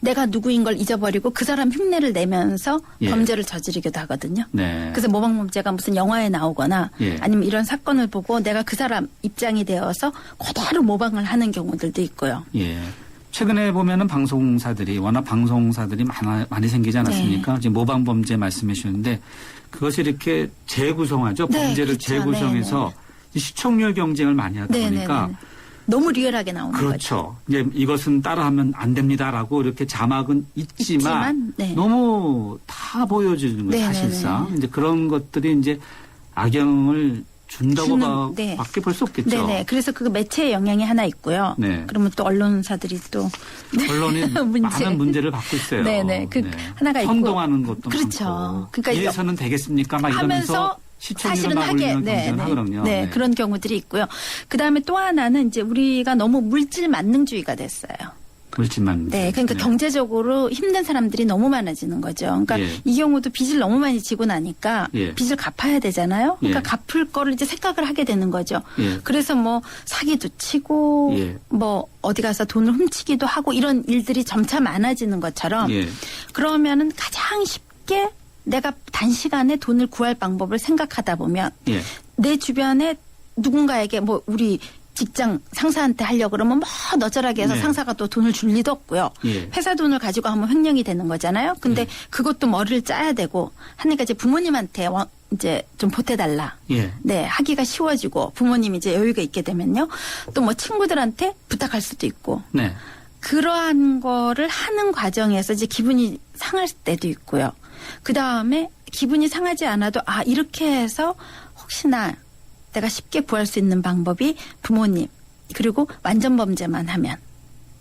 내가 누구인 걸 잊어버리고 그 사람 흉내를 내면서 범죄를 저지르기도 하거든요. 그래서 모방범죄가 무슨 영화에 나오거나 아니면 이런 사건을 보고 내가 그 사람 입장이 되어서 그대로 모방을 하는 경우들도 있고요. 최근에 보면은 워낙 방송사들이 많이 생기지 않았습니까? 지금 모방범죄 말씀해 주셨는데 그것이 이렇게 재구성하죠. 범죄를 재구성해서 시청률 경쟁을 많이 하다 보니까 너무 리얼하게 나오는 거죠. 그렇죠. 이제 이것은 따라하면 안 됩니다라고 이렇게 자막은 있지만 너무 다 보여주는 거예요. 사실상 이제 그런 것들이 이제 악영을 준다고 밖에 볼 수 없겠죠. 네네. 그래서 그 매체의 영향이 하나 있고요. 그러면 또 언론사들이 또 언론이 많은 문제를 받고 있어요. 하나가 있고 선동하는 것도 그렇죠. 많고. 그러니까 이래서는 되겠습니까? 막 이러면서 사실은 하게 하거든요. 네, 그런 경우들이 있고요. 그다음에 또 하나는 이제 우리가 너무 물질 만능주의가 됐어요. 물질만. 네, 그러니까 경제적으로 힘든 사람들이 너무 많아지는 거죠. 그러니까 이 경우도 빚을 너무 많이 지고 나니까 빚을 갚아야 되잖아요. 그러니까 갚을 거를 이제 생각을 하게 되는 거죠. 그래서 뭐 사기도 치고 뭐 어디 가서 돈을 훔치기도 하고 이런 일들이 점차 많아지는 것처럼 그러면은 가장 쉽게 내가 단시간에 돈을 구할 방법을 생각하다 보면 내 주변에 누군가에게 뭐 우리 직장 상사한테 하려고 그러면 뭐 너절하게 해서 상사가 또 돈을 줄 리도 없고요. 회사 돈을 가지고 하면 횡령이 되는 거잖아요. 근데 그것도 머리를 짜야 되고 하니까 이제 부모님한테 이제 좀 보태달라. 네, 하기가 쉬워지고 부모님이 이제 여유가 있게 되면요. 또 뭐 친구들한테 부탁할 수도 있고. 그러한 거를 하는 과정에서 이제 기분이 상할 때도 있고요. 그 다음에 기분이 상하지 않아도 이렇게 해서 혹시나 내가 쉽게 구할 수 있는 방법이 부모님 그리고 완전 범죄만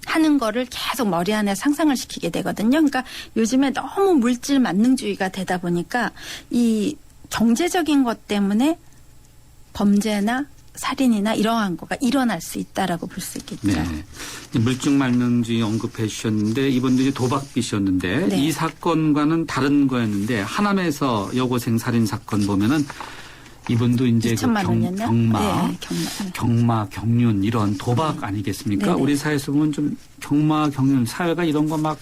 하는 거를 계속 머리 안에 상상을 시키게 되거든요. 그러니까 요즘에 너무 물질 만능주의가 되다 보니까 이 경제적인 것 때문에 범죄나 살인이나 이러한 거가 일어날 수 있다라고 볼 수 있겠죠. 네. 물증 만능주의 언급해 주셨는데 이번도 이제 도박빚이었는데 이 사건과는 다른 거였는데 하남에서 여고생 살인 사건 보면은 이분도 이제 경마, 경륜 이런 도박 아니겠습니까? 우리 사회에서 보면 좀 경마, 경륜 사회가 이런 거 막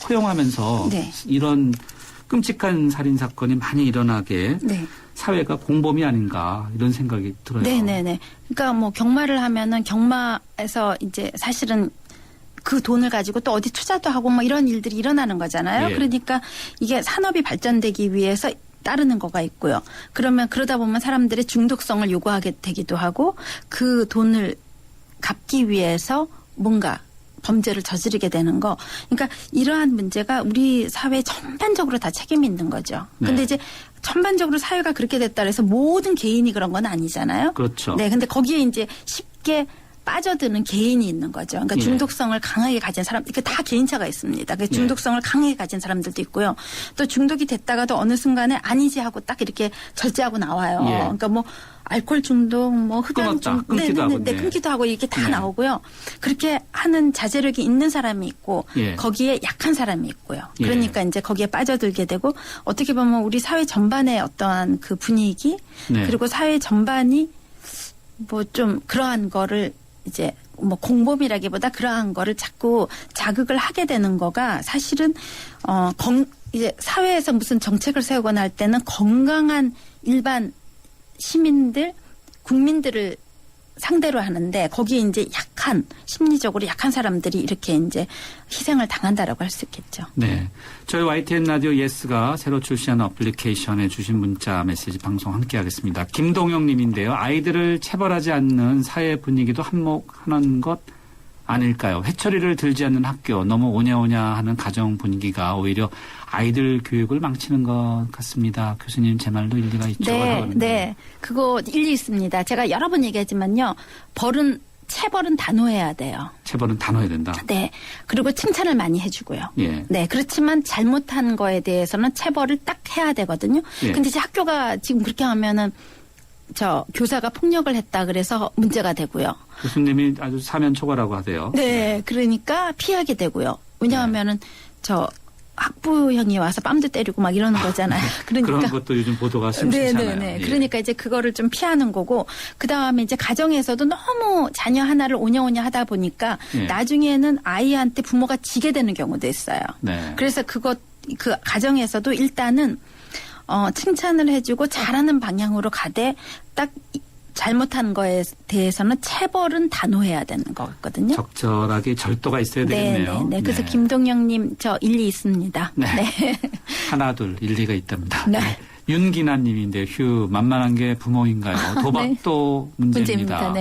허용하면서 이런 끔찍한 살인 사건이 많이 일어나게 사회가 공범이 아닌가 이런 생각이 들어요. 네네네. 그러니까 뭐 경마를 하면은 경마에서 이제 사실은 그 돈을 가지고 또 어디 투자도 하고 뭐 이런 일들이 일어나는 거잖아요. 그러니까 이게 산업이 발전되기 위해서 따르는 거가 있고요. 그러면 그러다 보면 사람들의 중독성을 요구하게 되기도 하고 그 돈을 갚기 위해서 뭔가 범죄를 저지르게 되는 거. 그러니까 이러한 문제가 우리 사회 전반적으로 다 책임이 있는 거죠. 근데 이제 전반적으로 사회가 그렇게 됐다 그래서 모든 개인이 그런 건 아니잖아요. 그렇죠. 네. 근데 거기에 이제 쉽게 빠져드는 개인이 있는 거죠. 그러니까 중독성을 강하게 가진 사람, 이게 다 개인차가 있습니다. 그 중독성을 강하게 가진 사람들도 있고요. 또 중독이 됐다가도 어느 순간에 아니지 하고 딱 이렇게 절제하고 나와요. 그러니까 뭐 알코올 중독, 뭐 흡연 중독, 끊기도 하고 이게 다 나오고요. 그렇게 하는 자제력이 있는 사람이 있고 거기에 약한 사람이 있고요. 그러니까 이제 거기에 빠져들게 되고 어떻게 보면 우리 사회 전반의 어떠한 그 분위기 그리고 사회 전반이 뭐 좀 그러한 거를 이제 뭐 공범이라기보다 그러한 거를 자꾸 자극을 하게 되는 거가 사실은 이제 사회에서 무슨 정책을 세우거나 할 때는 건강한 일반 시민들, 국민들을 상대로 하는데 거기에 이제 심리적으로 약한 사람들이 이렇게 이제 희생을 당한다라고 할 수 있겠죠. 네. 저희 YTN 라디오 예스가 새로 출시한 어플리케이션에 주신 문자 메시지 방송 함께 하겠습니다. 김동영 님인데요. 아이들을 체벌하지 않는 사회 분위기도 한몫하는 것 아닐까요? 회초리를 들지 않는 학교, 너무 오냐오냐 하는 가정 분위기가 오히려 아이들 교육을 망치는 것 같습니다. 교수님 제 말도 일리가 있죠? 네. 그거 일리 있습니다. 제가 여러 번 얘기하지만요. 체벌은 단호해야 돼요. 체벌은 단호해야 된다. 네. 그리고 칭찬을 많이 해주고요. 네. 그렇지만 잘못한 거에 대해서는 체벌을 딱 해야 되거든요. 근데 이제 학교가 지금 그렇게 하면은 교사가 폭력을 했다 그래서 문제가 되고요. 교수님이 아주 사면초가라고 하세요. 네. 그러니까 피하게 되고요. 왜냐하면은 학부형이 와서 뺨도 때리고 막 이러는 거잖아요. 그러니까 그런 것도 요즘 보도가 심심찮아요. 네. 그러니까 이제 그거를 좀 피하는 거고 그다음에 이제 가정에서도 너무 자녀 하나를 오냐오냐 하다 보니까 나중에는 아이한테 부모가 지게 되는 경우도 있어요. 그래서 그 가정에서도 일단은 칭찬을 해주고 잘하는 방향으로 가되 딱 잘못한 거에 대해서는 체벌은 단호해야 되는 거거든요. 적절하게 절도가 있어야 되겠네요. 네. 그래서 김동영님 일리 있습니다. 네. 하나 둘 일리가 있답니다. 윤기나님인데 만만한 게 부모인가요? 도박도 문제입니다.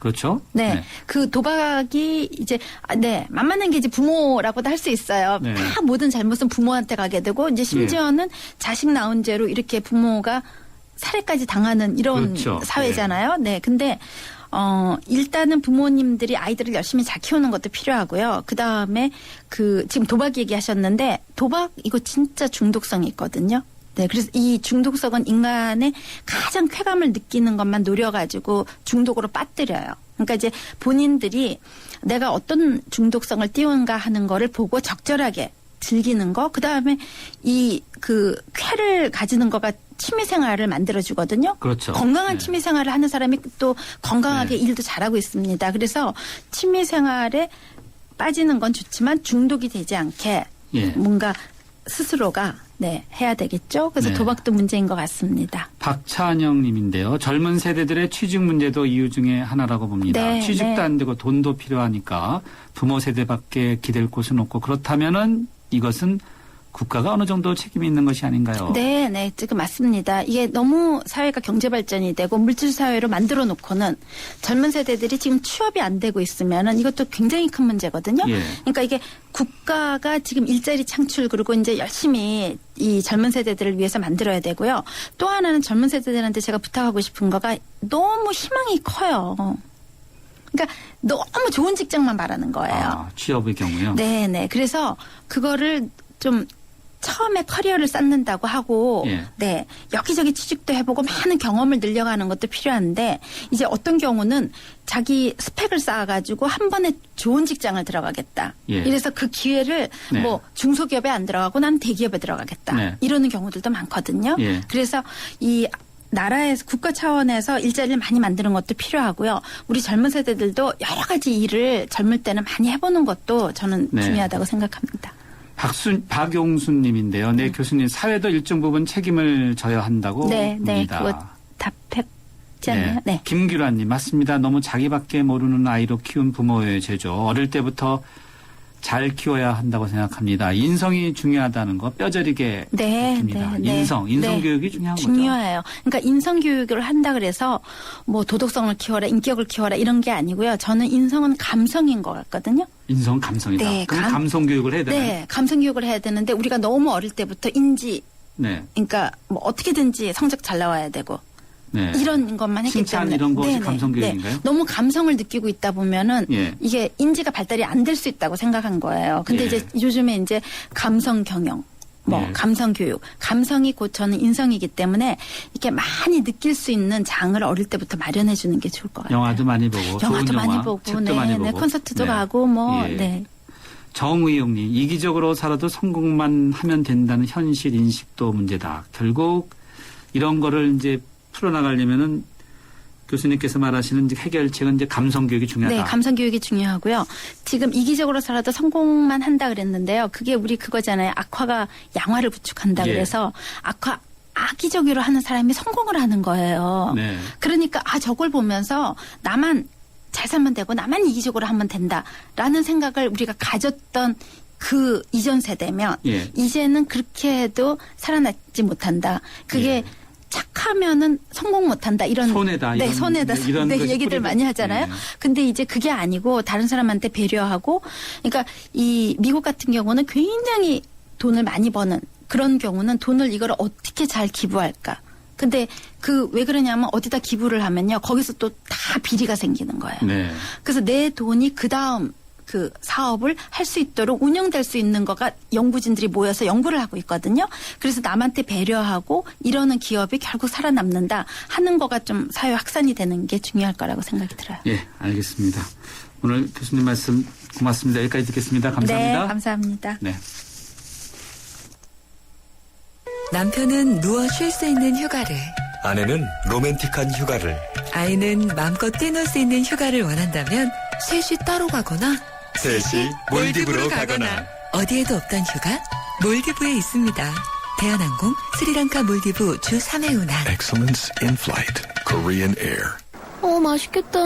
그렇죠? 네. 그 도박이 이제 만만한 게 이제 부모라고도 할 수 있어요. 다 모든 잘못은 부모한테 가게 되고 이제 심지어는 자식 낳은 죄로 이렇게 부모가 살해까지 당하는 이런 사회잖아요. 네. 근데 일단은 부모님들이 아이들을 열심히 잘 키우는 것도 필요하고요. 그다음에 지금 도박 얘기하셨는데 도박 이거 진짜 중독성이 있거든요. 네, 그래서 이 중독성은 인간의 가장 쾌감을 느끼는 것만 노려가지고 중독으로 빠뜨려요. 그러니까 이제 본인들이 내가 어떤 중독성을 띄운가 하는 거를 보고 적절하게 즐기는 거, 그 다음에 그 쾌를 가지는 거가 취미생활을 만들어주거든요. 그렇죠. 건강한 네. 취미생활을 하는 사람이 또 건강하게 네. 일도 잘하고 있습니다. 그래서 취미생활에 빠지는 건 좋지만 중독이 되지 않게 예. 뭔가 스스로가 해야 되겠죠. 그래서 네. 도박도 문제인 것 같습니다. 박찬영 님인데요. 젊은 세대들의 취직 문제도 이유 중에 하나라고 봅니다. 네, 취직도 네. 안 되고 돈도 필요하니까 부모 세대밖에 기댈 곳은 없고 그렇다면은 이것은 국가가 어느 정도 책임이 있는 것이 아닌가요? 네, 지금 맞습니다. 이게 너무 사회가 경제 발전이 되고 물질 사회로 만들어 놓고는 젊은 세대들이 지금 취업이 안 되고 있으면은 이것도 굉장히 큰 문제거든요. 예. 그러니까 이게 국가가 지금 일자리 창출 그리고 이제 열심히 이 젊은 세대들을 위해서 만들어야 되고요. 또 하나는 젊은 세대들한테 제가 부탁하고 싶은 거가 너무 희망이 커요. 그러니까 너무 좋은 직장만 바라는 거예요. 아, 취업의 경우요? 네. 그래서 그거를 좀 처음에 커리어를 쌓는다고 하고 예. 여기저기 취직도 해보고 많은 경험을 늘려가는 것도 필요한데 이제 어떤 경우는 자기 스펙을 쌓아가지고 한 번에 좋은 직장을 들어가겠다. 예. 이래서 그 기회를 네. 뭐 중소기업에 안 들어가고 난 대기업에 들어가겠다. 네. 이러는 경우들도 많거든요. 예. 그래서 이 나라에서 국가 차원에서 일자리를 많이 만드는 것도 필요하고요. 우리 젊은 세대들도 여러 가지 일을 젊을 때는 많이 해보는 것도 저는 네. 중요하다고 생각합니다. 박용순님인데요. 네, 교수님 사회도 일정 부분 책임을 져야 한다고 네, 봅니다. 그거 답했지 않나요? 네. 김규란님 맞습니다. 너무 자기밖에 모르는 아이로 키운 부모의 죄죠. 어릴 때부터 잘 키워야 한다고 생각합니다. 인성이 중요하다는 거 뼈저리게 느낍니다. 인성 교육이 중요한 거죠. 중요해요. 그러니까 인성 교육을 한다 그래서 뭐 도덕성을 키워라, 인격을 키워라 이런 게 아니고요. 저는 인성은 감성인 것 같거든요. 인성 감성이다. 네, 그럼 감성 교육을 해야 되나요? 네, 감성 교육을 해야 되는데 우리가 너무 어릴 때부터 그러니까 뭐 어떻게든지 성적 잘 나와야 되고 네. 이런 것만 했기 칭찬 때문에 이런 것이 감성 교육인가요? 너무 감성을 느끼고 있다 보면은 이게 인지가 발달이 안 될 수 있다고 생각한 거예요. 근데 이제 요즘에 이제 감성 경영 감성 교육. 감성이 곧 저는 인성이기 때문에 이렇게 많이 느낄 수 있는 장을 어릴 때부터 마련해 주는 게 좋을 것 같아요. 영화도 많이 보고, 영화도 좋은 많이 영화, 보고, 책도 많이 보고. 콘서트도 가고 정의용님, 이기적으로 살아도 성공만 하면 된다는 현실 인식도 문제다. 결국 이런 거를 이제 풀어나가려면은 교수님께서 말하시는 해결책은 이제 감성 교육이 중요하다. 네, 감성 교육이 중요하고요. 지금 이기적으로 살아도 성공만 한다 그랬는데요. 그게 우리 그거잖아요. 악화가 양화를 부축한다 그래서 악의적으로 하는 사람이 성공을 하는 거예요. 네. 그러니까 저걸 보면서 나만 잘 살면 되고 나만 이기적으로 하면 된다라는 생각을 우리가 가졌던 그 이전 세대면 이제는 그렇게 해도 살아남지 못한다. 그게 착하면은 성공 못한다 이런 손해다 이런 얘기들 많이 하잖아요. 근데 이제 그게 아니고 다른 사람한테 배려하고 그러니까 이 미국 같은 경우는 굉장히 돈을 많이 버는 그런 경우는 돈을 이걸 어떻게 잘 기부할까. 근데 왜 그러냐면 어디다 기부를 하면요. 거기서 또 다 비리가 생기는 거예요. 네. 그래서 내 돈이 그다음 그 사업을 할 수 있도록 운영될 수 있는 거가 연구진들이 모여서 연구를 하고 있거든요. 그래서 남한테 배려하고 이러는 기업이 결국 살아남는다 하는 거가 좀 사회 확산이 되는 게 중요할 거라고 생각이 들어요. 예, 알겠습니다. 오늘 교수님 말씀 고맙습니다. 여기까지 듣겠습니다. 감사합니다. 네, 감사합니다. 네. 남편은 누워 쉴 수 있는 휴가를, 아내는 로맨틱한 휴가를, 아이는 마음껏 뛰놀 수 있는 휴가를 원한다면 셋이 따로 가거나 셋이 몰디브로 가거나 어디에도 없던 휴가 몰디브에 있습니다. 대한항공 스리랑카 몰디브 주 3회 운항. Excellence in flight. Korean Air. 맛있겠다.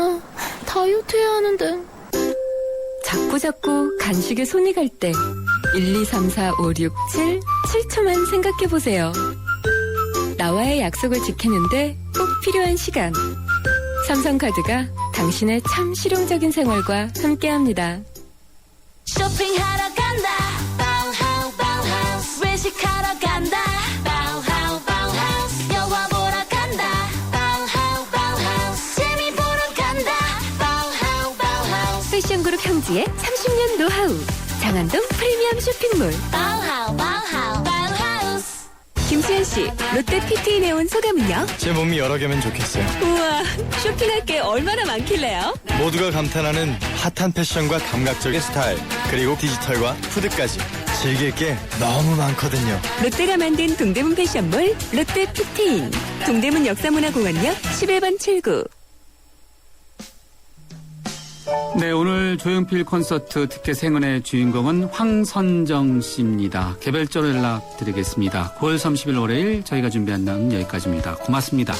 다이어트 해야 하는데. 자꾸 간식에 손이 갈 때 1, 2, 3, 4, 5, 6, 7 7초만 생각해보세요. 나와의 약속을 지키는데 꼭 필요한 시간. 삼성카드가 당신의 참 실용적인 생활과 함께합니다. 쇼핑하러 간다. 바우하우 바우하우스. 외식하러 간다. 바우하우 바우하우스. 영화 보러 간다. 바우하우 바우하우스. 재미 보러 간다. 바우하우 바우하우스. 패션그룹 형지의 30년 노하우. 장안동 프리미엄 쇼핑몰. 바우하우 바우하우 바우하우스. 김수현 씨, 롯데 PT인에 온 소감은요? 제 몸이 여러 개면 좋겠어요. 우와, 쇼핑할 게 얼마나 많길래요? 모두가 감탄하는 핫한 패션과 감각적인 스타일, 그리고 디지털과 푸드까지 즐길 게 너무 많거든요. 롯데가 만든 동대문 패션몰 롯데 PT인. 동대문 역사문화공원역 11번 출구. 네, 오늘 조용필 콘서트 특혜 생은의 주인공은 황선정 씨입니다. 개별적으로 연락드리겠습니다. 9월 30일 월요일 저희가 준비한 날 여기까지입니다. 고맙습니다.